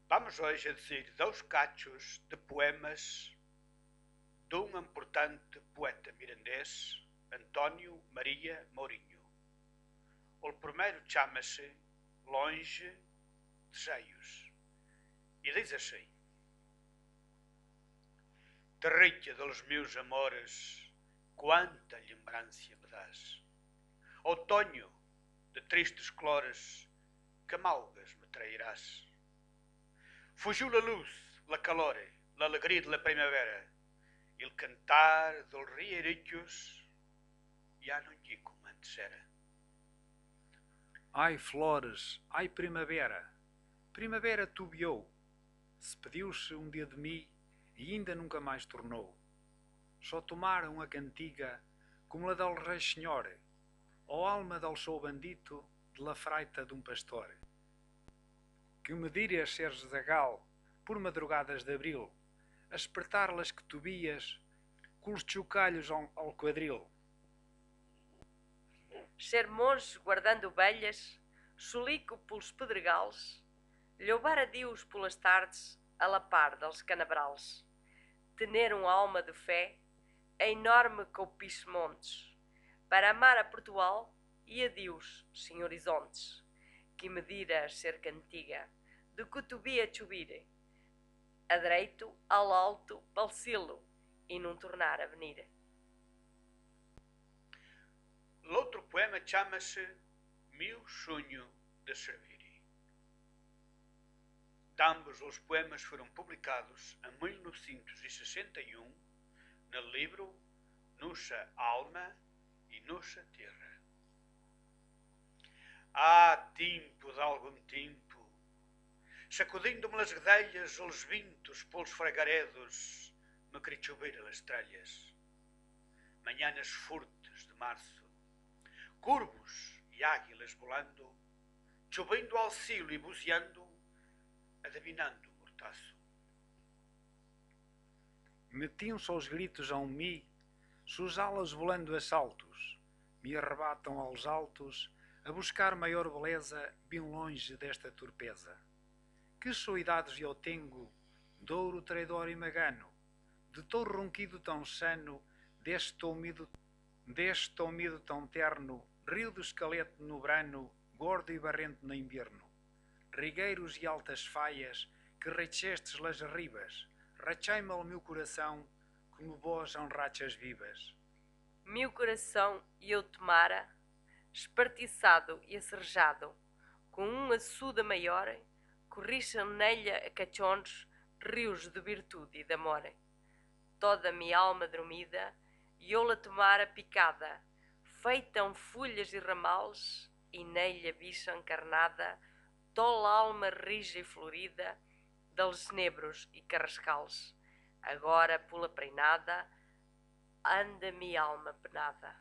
Vamos hoje a dizer 2 cachos de poemas de um importante poeta mirandês, António Maria Mourinho. O primeiro chama-se Longe Desejos e diz assim: Terrica dos meus amores, quanta lembrança me dás. Outono de tristes clores, que malgas me trairás. Fugiu la luz, la calor, la alegria de la primavera, el cantar dos rierillos já não lhe como antes era. Ai flores, ai primavera, primavera tubiou, despediu-se um dia de mim e ainda nunca mais tornou. Só tomaram a cantiga como a del rei senhor, ó alma del sou bandito de la fraita de um pastor. Que me diras seres zagal por madrugadas de abril, a espertar-las que tubias, com os chocalhos ao quadril. Ser monge guardando ovelhas, solico pelos pedregals, louvar a Deus pelas tardes, a la par dels canabrals. Tener alma de fé, a enorme coupice montes, para amar a Portugal e a Deus sem horizontes. Que me dirás ser cantiga, de cutubia a chubir, a direito, ao alto, palcilo, e não tornar a venir. L'outro poema chama-se Meu Sonho de Servir. Ambos os poemas foram publicados em 1961 no livro Nossa Alma e Nossa Terra. Há tempo de algum tempo, sacudindo-me as guedelhas os ventos pelos fragaredos, me queria chover as estrellas. Manhãs fortes de março, corvos e águilas volando, chovendo ao cielo e buceando, adivinando o mortaço. Metiam-se aos gritos a mi, suas alas volando a saltos, me arrebatam aos altos, a buscar maior beleza, bem longe desta torpeza. Que soidades eu tenho, douro traidor e magano, de tão ronquido tão sano, deste tomido tão terno, rio do escalete no brano, gordo e barrento no inverno. Rigueiros e altas faias, que rechestes las ribas, rachai-me ao meu coração, como vós rachas vivas. Meu coração e eu tomara, espartiçado e acerejado, com um açude maior, corricham nele a cachondos rios de virtude e de amor. Toda minha alma dormida, e eu la tomara picada, feitam folhas e ramales, e nele a bicha encarnada, tola alma rija e florida, dels genebros e carrascals. Agora, pula preinada, anda minha alma penada.